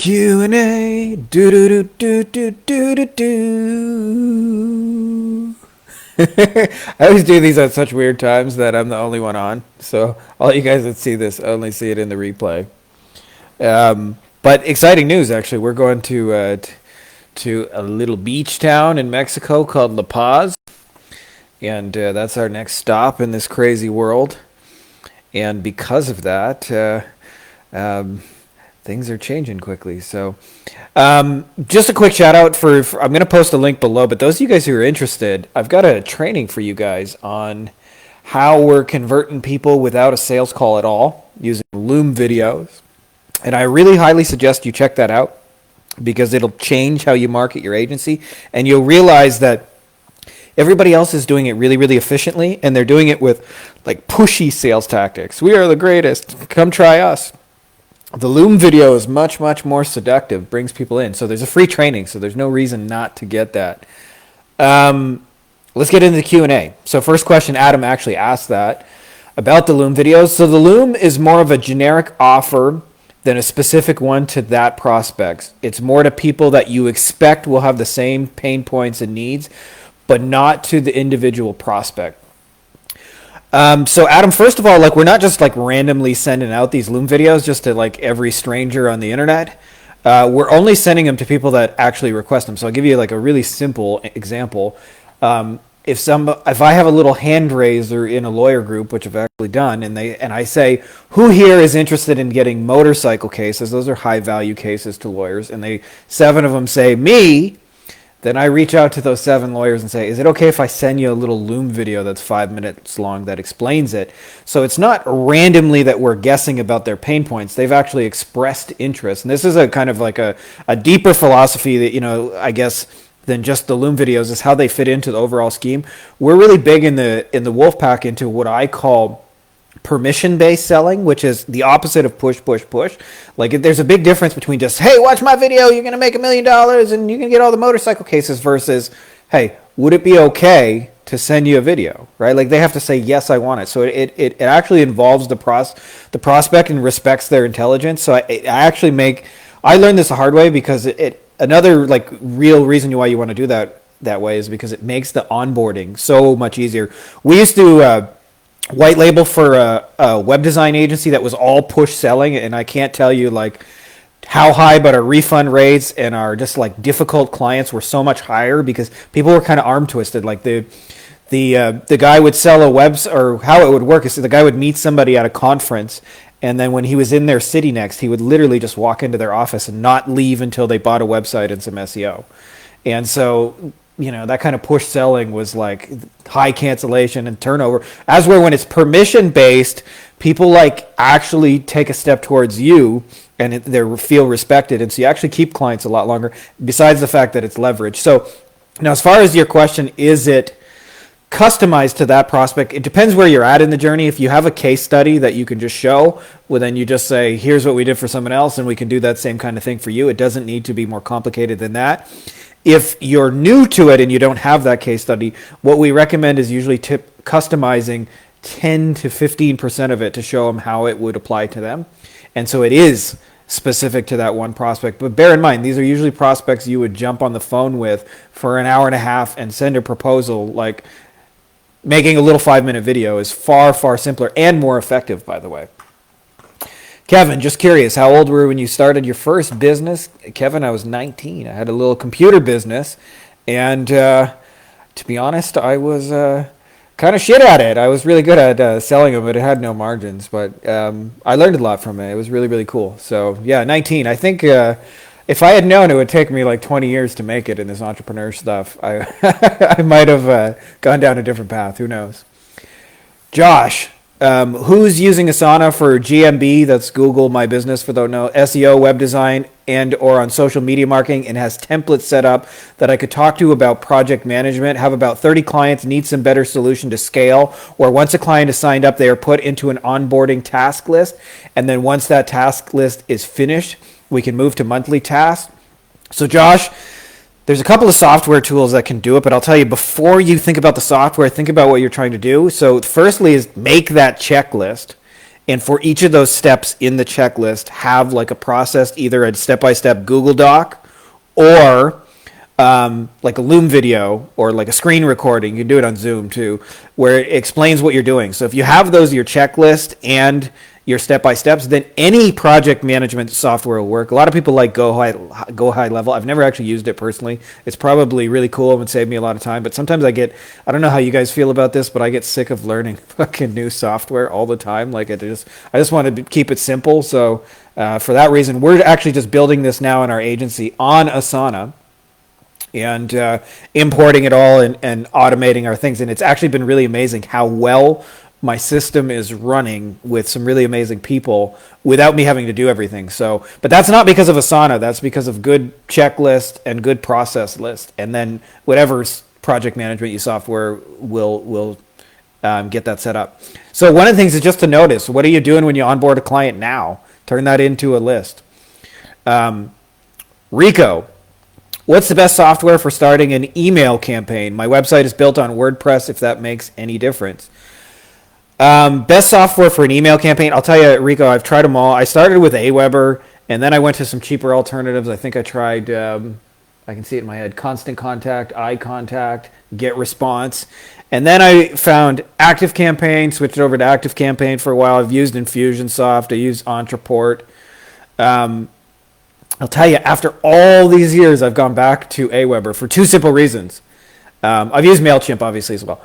Q&A. Do do do do do do do do. I always do these at such weird times that I'm the only one on. So all you guys that see this only see it in the replay. But exciting news, actually. We're going to a little beach town in Mexico called La Paz, and that's our next stop in this crazy world. And because of that, things are changing quickly. So just a quick shout out for I'm going to post a link below, but those of you guys who are interested, I've got a training for you guys on how we're converting people without a sales call at all using Loom videos. And I really highly suggest you check that out because it'll change how you market your agency, and you'll realize that everybody else is doing it really, really efficiently, and they're doing it with like pushy sales tactics. We are the greatest. Come try us. The Loom video is much, much more seductive, brings people in. So there's a free training, so there's no reason not to get that. Let's get into the Q&A. So first question, Adam actually asked that about the Loom videos. So the Loom is more of a generic offer than a specific one to that prospect. It's more to people that you expect will have the same pain points and needs, but not to the individual prospect. So Adam, first of all, like we're not just like randomly sending out these Loom videos just to like every stranger on the internet. We're only sending them to people that actually request them. So I'll give you like a really simple example. If I have a little hand raiser in a lawyer group, which I've actually done, and I say, who here is interested in getting motorcycle cases? Those are high value cases to lawyers, and 7 of them say me. Then I reach out to those 7 lawyers and say, is it okay if I send you a little Loom video that's 5 minutes long that explains it? So it's not randomly that we're guessing about their pain points. They've actually expressed interest. And this is a kind of like a deeper philosophy that, I guess, than just the Loom videos is how they fit into the overall scheme. We're really big in the Wolfpack into what I call permission-based selling, which is the opposite of push, push, push. Like there's a big difference between just, hey, watch my video, you're going to make $1 million and you can get all the motorcycle cases versus, hey, would it be okay to send you a video, right? Like they have to say, yes, I want it. So it actually involves the prospect and respects their intelligence. So I learned this the hard way because another like real reason why you want to do that way is because it makes the onboarding so much easier. We used to white label for a web design agency that was all push selling, and I can't tell you like how high, but our refund rates and our just like difficult clients were so much higher because people were kind of arm twisted. Like the guy would sell a or how it would work is the guy would meet somebody at a conference, and then when he was in their city next, he would literally just walk into their office and not leave until they bought a website and some SEO. And so that kind of push selling was like high cancellation and turnover. As where when it's permission based, people like actually take a step towards you and they feel respected. And so you actually keep clients a lot longer besides the fact that it's leverage. So now as far as your question, is it customized to that prospect? It depends where you're at in the journey. If you have a case study that you can just show, well, then you just say, here's what we did for someone else and we can do that same kind of thing for you. It doesn't need to be more complicated than that. If you're new to it and you don't have that case study, what we recommend is usually customizing 10 to 15% of it to show them how it would apply to them. And so it is specific to that one prospect. But bear in mind, these are usually prospects you would jump on the phone with for an hour and a half and send a proposal. Like making a little 5-minute video is far, far simpler and more effective, by the way. Kevin, just curious, how old were you when you started your first business? Kevin, I was 19. I had a little computer business, and to be honest, I was kind of shit at it. I was really good at selling them, but it had no margins. But I learned a lot from it. It was really, really cool. So, yeah, 19. I think if I had known it would take me like 20 years to make it in this entrepreneur stuff, I might have gone down a different path. Who knows? Josh. Who's using Asana for GMB? That's Google My Business for those know SEO, web design, and or on social media marketing, and has templates set up that I could talk to about project management. Have about 30 clients, need some better solution to scale, or once a client is signed up, they are put into an onboarding task list, and then once that task list is finished, we can move to monthly tasks. So Josh, there's a couple of software tools that can do it, but I'll tell you, before you think about the software, think about what you're trying to do. So firstly is make that checklist. And for each of those steps in the checklist, have like a process, either a step-by-step Google Doc or like a Loom video or like a screen recording. You can do it on Zoom too, where it explains what you're doing. So if you have those, your checklist and your step-by-steps, then any project management software will work. A lot of people like Go High Level. I've never actually used it personally. It's probably really cool and would save me a lot of time, but sometimes I don't know how you guys feel about this, but I get sick of learning fucking new software all the time. Like I just want to keep it simple. So for that reason, we're actually just building this now in our agency on Asana and importing it all and automating our things. And it's actually been really amazing how well my system is running with some really amazing people without me having to do everything. So, but that's not because of Asana. That's because of good checklist and good process list. And then whatever project management you software will get that set up. So one of the things is just to notice, what are you doing when you onboard a client now? Turn that into a list. Rico, what's the best software for starting an email campaign? My website is built on WordPress, if that makes any difference. Best software for an email campaign. I'll tell you, Rico, I've tried them all. I started with Aweber, and then I went to some cheaper alternatives. I think I tried, I can see it in my head, Constant Contact, iContact, Get Response. And then I found ActiveCampaign, switched over to ActiveCampaign for a while. I've used Infusionsoft. I used Entreport. I'll tell you, after all these years, I've gone back to Aweber for two simple reasons. I've used MailChimp, obviously, as well.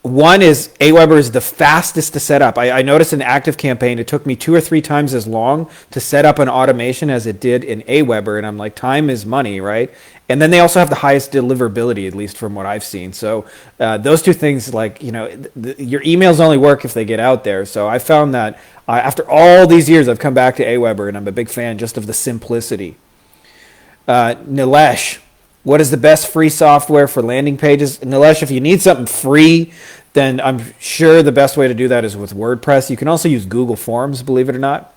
One is Aweber is the fastest to set up. I noticed in ActiveCampaign, it took me 2 or 3 times as long to set up an automation as it did in Aweber. And I'm like, time is money, right? And then they also have the highest deliverability, at least from what I've seen. So those two things, like, you know, your emails only work if they get out there. So I found that after all these years, I've come back to Aweber, and I'm a big fan just of the simplicity. Nilesh, what is the best free software for landing pages? Nilesh, if you need something free, then I'm sure the best way to do that is with WordPress. You can also use Google Forms, believe it or not.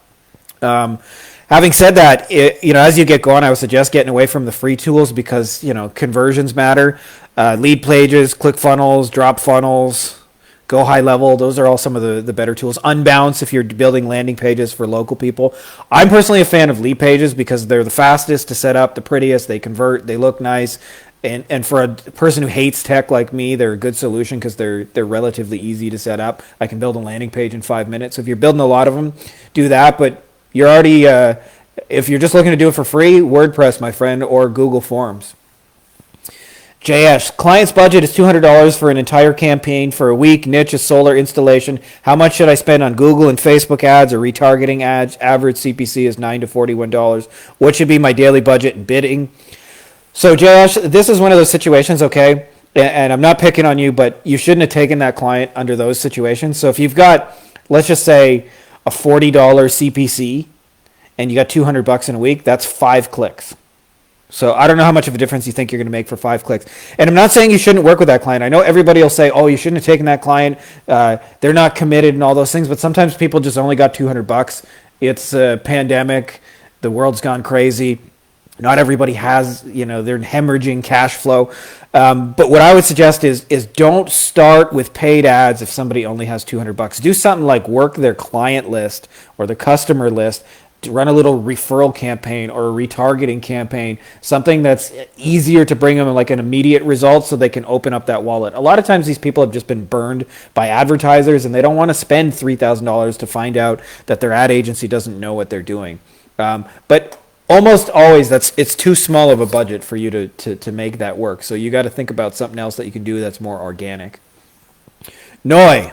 Having said that, as you get going, I would suggest getting away from the free tools because, conversions matter. Lead pages, ClickFunnels, Drop Funnels, Go High Level. Those are all some of the better tools. Unbounce if you're building landing pages for local people. I'm personally a fan of lead pages because they're the fastest to set up, the prettiest, they convert, they look nice. And for a person who hates tech like me, they're a good solution because they're relatively easy to set up. I can build a landing page in 5 minutes. So if you're building a lot of them, do that. But you're already, if you're just looking to do it for free, WordPress, my friend, or Google Forms. JS, client's budget is $200 for an entire campaign for a week. Niche is solar installation. How much should I spend on Google and Facebook ads or retargeting ads? Average CPC is $9 to $41. What should be my daily budget in bidding? So JS, this is one of those situations, okay? And I'm not picking on you, but you shouldn't have taken that client under those situations. So if you've got, let's just say, a $40 CPC and you got $200 in a week, that's 5 clicks. So I don't know how much of a difference you think you're going to make for 5 clicks. And I'm not saying you shouldn't work with that client. I know everybody will say, oh, you shouldn't have taken that client. They're not committed and all those things. But sometimes people just only got $200. It's a pandemic. The world's gone crazy. Not everybody has, they're hemorrhaging cash flow. But what I would suggest is don't start with paid ads if somebody only has $200. Do something like work their client list or the customer list, to run a little referral campaign or a retargeting campaign, something that's easier to bring them like an immediate result so they can open up that wallet. A lot of times these people have just been burned by advertisers and they don't want to spend $3,000 to find out that their ad agency doesn't know what they're doing. But almost always it's too small of a budget for you to make that work. So you got to think about something else that you can do that's more organic. Noi,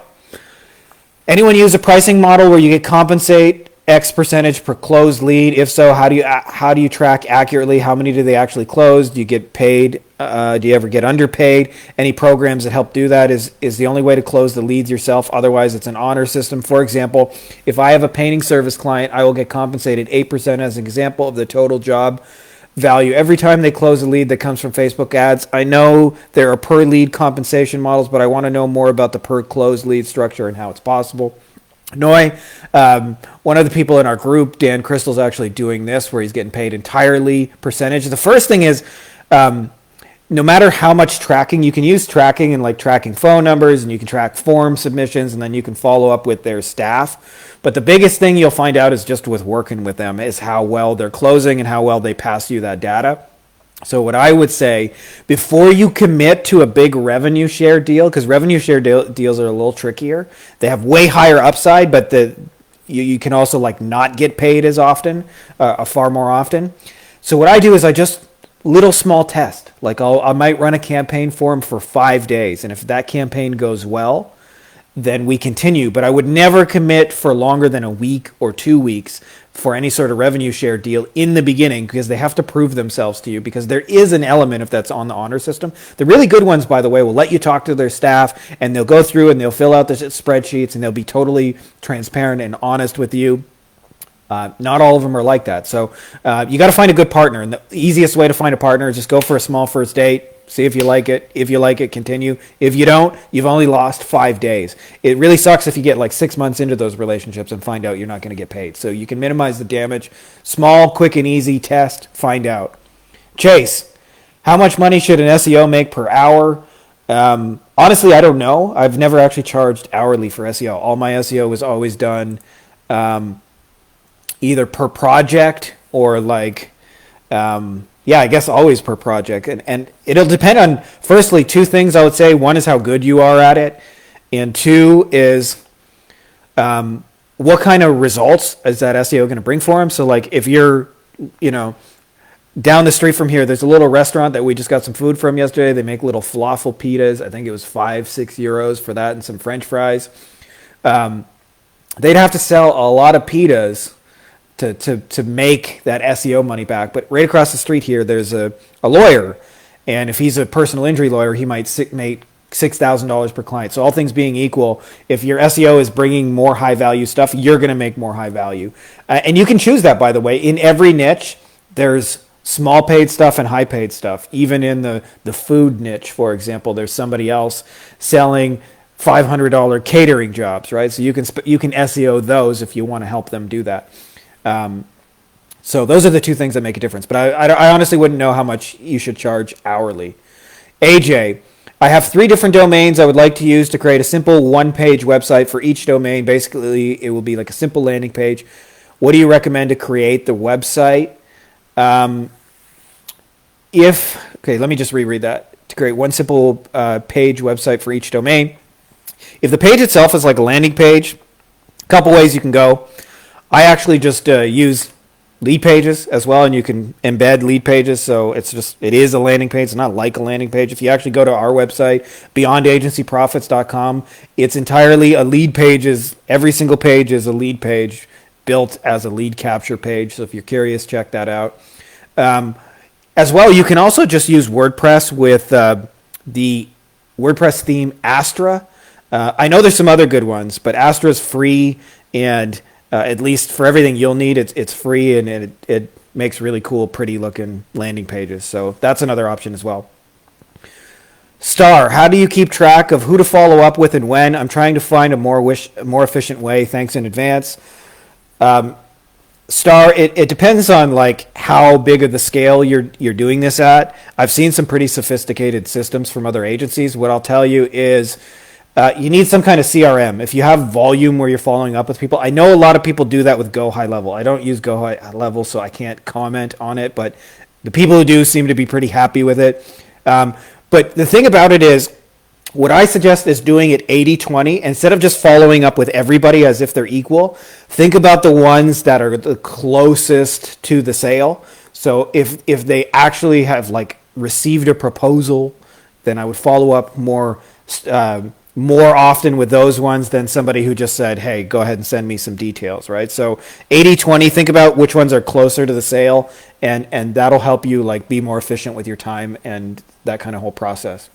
anyone use a pricing model where you get compensate X percentage per closed lead? If so, how do you track accurately? How many do they actually close? Do you get paid? Do you ever get underpaid? Any programs that help do that is the only way to close the leads yourself. Otherwise, it's an honor system. For example, if I have a painting service client, I will get compensated 8% as an example of the total job value every time they close a lead that comes from Facebook ads. I know there are per lead compensation models, but I want to know more about the per closed lead structure and how it's possible. Noi, one of the people in our group, Dan Crystal's actually doing this where he's getting paid entirely percentage. The first thing is no matter how much tracking, you can use tracking and like tracking phone numbers, and you can track form submissions, and then you can follow up with their staff. But the biggest thing you'll find out is just with working with them is how well they're closing and how well they pass you that data. So what I would say, before you commit to a big revenue share deal, because revenue share deals are a little trickier. They have way higher upside, but you can also like not get paid as often, far more often. So what I do is I just little small test. Like I might run a campaign for them for 5 days, and if that campaign goes well, then we continue. But I would never commit for longer than a week or 2 weeks for any sort of revenue share deal in the beginning, because they have to prove themselves to you, because there is an element if that's on the honor system. The really good ones, by the way, will let you talk to their staff, and they'll go through and they'll fill out the spreadsheets, and they'll be totally transparent and honest with you. Not all of them are like that. So you got to find a good partner. And the easiest way to find a partner is just go for a small first date. See if you like it. If you like it, continue. If you don't, you've only lost 5 days. It really sucks if you get like 6 months into those relationships and find out you're not going to get paid. So you can minimize the damage. Small, quick, and easy test. Find out. Chase, how much money should an SEO make per hour? Honestly, I don't know. I've never actually charged hourly for SEO. All my SEO was always done either per project or like, I guess always per project. And it'll depend on, firstly, 2 things I would say. One is how good you are at it. And 2 is what kind of results is that SEO going to bring for them. So like if you're, down the street from here, there's a little restaurant that we just got some food from yesterday. They make little falafel pitas. I think it was 5-6 euros for that and some French fries. They'd have to sell a lot of pitas to make that SEO money back. But right across the street here, there's a lawyer. And if he's a personal injury lawyer, he might make $6,000 per client. So all things being equal, if your SEO is bringing more high value stuff, you're going to make more high value. And you can choose that, by the way. In every niche, there's small paid stuff and high paid stuff. Even in the food niche, for example, there's somebody else selling $500 catering jobs, right? So you can SEO those if you want to help them do that. So those are the 2 things that make a difference. But I honestly wouldn't know how much you should charge hourly. AJ, I have 3 different domains I would like to use to create a simple 1-page website for each domain. Basically, it will be like a simple landing page. What do you recommend to create the website? Let me just reread that. To create one simple page website for each domain. If the page itself is like a landing page, a couple ways you can go. I actually just use lead pages as well, and you can embed lead pages. So it is a landing page. It's not like a landing page. If you actually go to our website, beyondagencyprofits.com, it's entirely a lead pages. Every single page is a lead page built as a lead capture page. So if you're curious, check that out. As well, you can also just use WordPress with the WordPress theme Astra. I know there's some other good ones, but Astra is free, and at least for everything you'll need, it's free, and it makes really cool, pretty looking landing pages. So that's another option as well. Star, how do you keep track of who to follow up with and when? I'm trying to find a more efficient way. Thanks in advance. Star, it depends on like how big of the scale you're doing this at. I've seen some pretty sophisticated systems from other agencies. What I'll tell you is you need some kind of CRM. If you have volume where you're following up with people, I know a lot of people do that with Go High Level. I don't use Go High Level, so I can't comment on it, but the people who do seem to be pretty happy with it. But the thing about it is, what I suggest is doing it 80-20. Instead of just following up with everybody as if they're equal, think about the ones that are the closest to the sale. So if they actually have like received a proposal, then I would follow up more often with those ones than somebody who just said, hey, go ahead and send me some details, right? So 80-20, think about which ones are closer to the sale, and that'll help you like be more efficient with your time and that kind of whole process.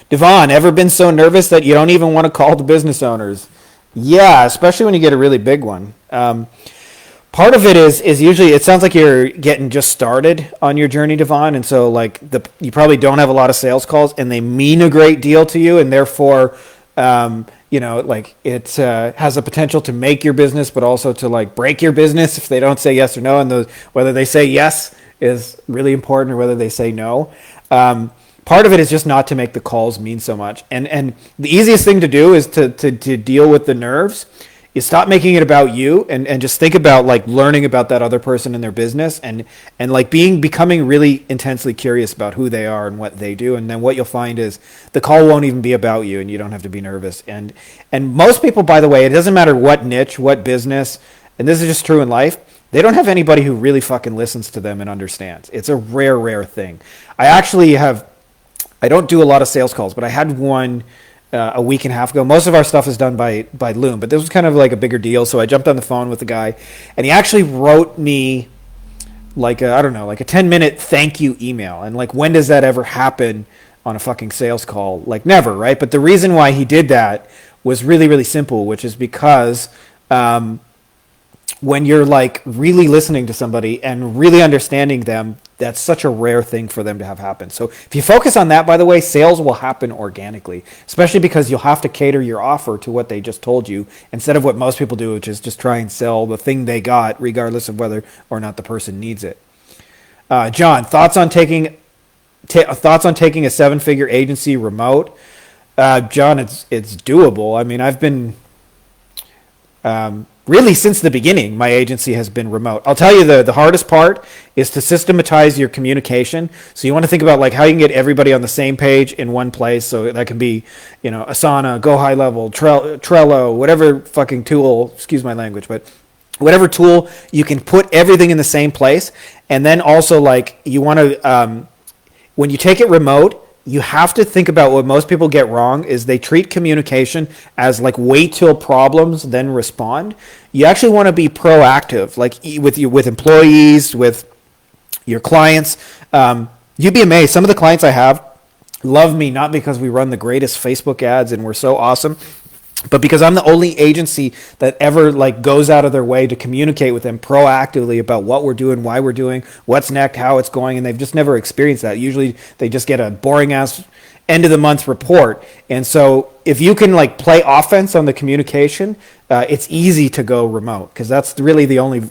Devon, ever been so nervous that you don't even want to call the business owners? Yeah, especially when you get a really big one. Part of it is usually, it sounds like you're getting just started on your journey, Devon, and so like you probably don't have a lot of sales calls, and they mean a great deal to you, and therefore, like it has a potential to make your business, but also to like break your business if they don't say yes or no, and whether they say yes is really important or whether they say no. Part of it is just not to make the calls mean so much. And the easiest thing to do is to deal with the nerves. You stop making it about you and just think about like learning about that other person and their business and like becoming really intensely curious about who they are and what they do. And then what you'll find is the call won't even be about you and you don't have to be nervous. And most people, by the way, it doesn't matter what niche, what business, and this is just true in life, they don't have anybody who really fucking listens to them and understands. It's a rare thing. I don't do a lot of sales calls, but I had one a week and a half ago. Most of our stuff is done by Loom, but this was kind of like a bigger deal. So I jumped on the phone with the guy, and he actually wrote me like a 10-minute thank you email. And like, when does that ever happen on a fucking sales call? Like never, right? But the reason why he did that was really, really simple, which is because when you're like really listening to somebody and really understanding them, that's such a rare thing for them to have happen. So if you focus on that, by the way, sales will happen organically, especially because you'll have to cater your offer to what they just told you instead of what most people do, which is just try and sell the thing they got, regardless of whether or not the person needs it. John, thoughts on taking a seven-figure agency remote? John, it's doable. I mean, I've been really since the beginning, my agency has been remote. I'll tell you the hardest part is to systematize your communication. So you want to think about like how you can get everybody on the same page in one place. So that can be, Asana, Go High Level, Trello, whatever fucking tool, excuse my language, but whatever tool, you can put everything in the same place. And then also like you want to, when you take it remote, you have to think about what most people get wrong is they treat communication as like wait till problems, then respond. You actually want to be proactive, like with employees, with your clients. You'd be amazed. Some of the clients I have love me, not because we run the greatest Facebook ads and we're so awesome, but because I'm the only agency that ever like goes out of their way to communicate with them proactively about what we're doing, why we're doing, what's next, how it's going, and they've just never experienced that. Usually they just get a boring ass end of the month report. And so if you can like play offense on the communication, it's easy to go remote because that's really the only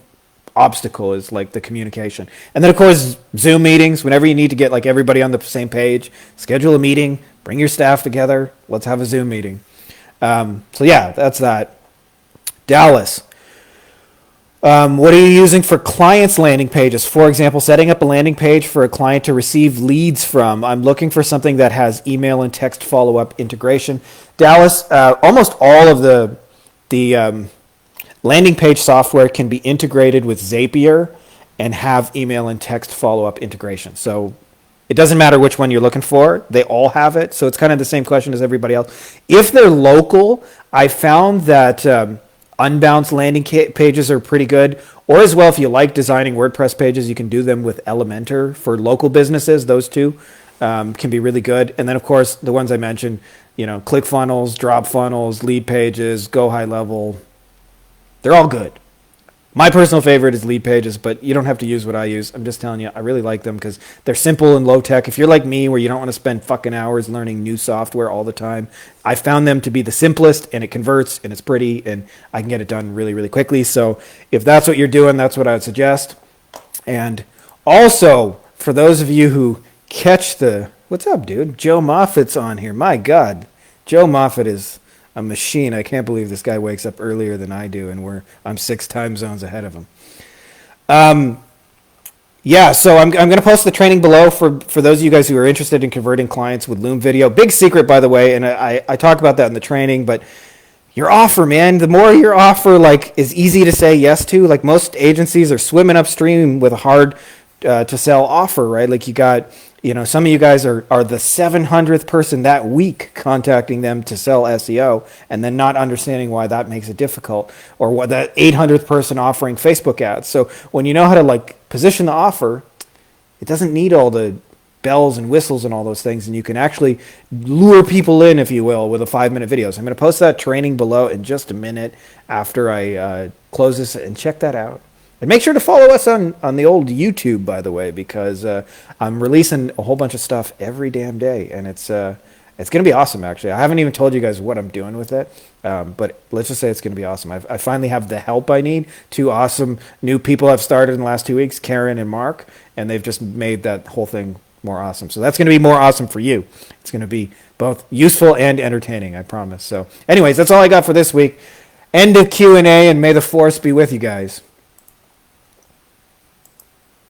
obstacle is like the communication. And then of course Zoom meetings, whenever you need to get like everybody on the same page, schedule a meeting, bring your staff together, let's have a Zoom meeting. So yeah, that's that. Dallas. What are you using for clients' landing pages? For example, setting up a landing page for a client to receive leads from. I'm looking for something that has email and text follow-up integration. Dallas, almost all of the landing page software can be integrated with Zapier and have email and text follow-up integration. So it doesn't matter which one you're looking for. They all have it. So it's kind of the same question as everybody else. If they're local, I found that unbounced landing pages are pretty good. Or as well, if you like designing WordPress pages, you can do them with Elementor for local businesses. Those two can be really good. And then, of course, the ones I mentioned, ClickFunnels, Dropfunnels, Lead Pages, Go High Level, they're all good. My personal favorite is Lead Pages, but you don't have to use what I use. I'm just telling you, I really like them because they're simple and low tech. If you're like me, where you don't want to spend fucking hours learning new software all the time, I found them to be the simplest, and it converts, and it's pretty, and I can get it done really, really quickly. So if that's what you're doing, that's what I would suggest. And also, for those of you who catch what's up, dude? Joe Moffat's on here. My God, Joe Moffat is a machine. I can't believe this guy wakes up earlier than I do, and I'm 6 time zones ahead of him. So I'm going to post the training below for those of you guys who are interested in converting clients with Loom Video. Big secret, by the way, and I talk about that in the training, but your offer, man, the more your offer like is easy to say yes to, like most agencies are swimming upstream with a hard to sell offer, right? Like you got, some of you guys are the 700th person that week contacting them to sell SEO and then not understanding why that makes it difficult, or what that 800th person offering Facebook ads. So when you know how to like position the offer, it doesn't need all the bells and whistles and all those things, and you can actually lure people in, if you will, with a 5-minute video. So I'm going to post that training below in just a minute after I close this, and check that out. And make sure to follow us on the old YouTube, by the way, because I'm releasing a whole bunch of stuff every damn day, and it's going to be awesome, actually. I haven't even told you guys what I'm doing with it, but let's just say it's going to be awesome. I finally have the help I need. 2 awesome new people I've started in the last 2 weeks, Karen and Mark, and they've just made that whole thing more awesome. So that's going to be more awesome for you. It's going to be both useful and entertaining, I promise. So anyways, that's all I got for this week. End of Q&A, and may the force be with you guys.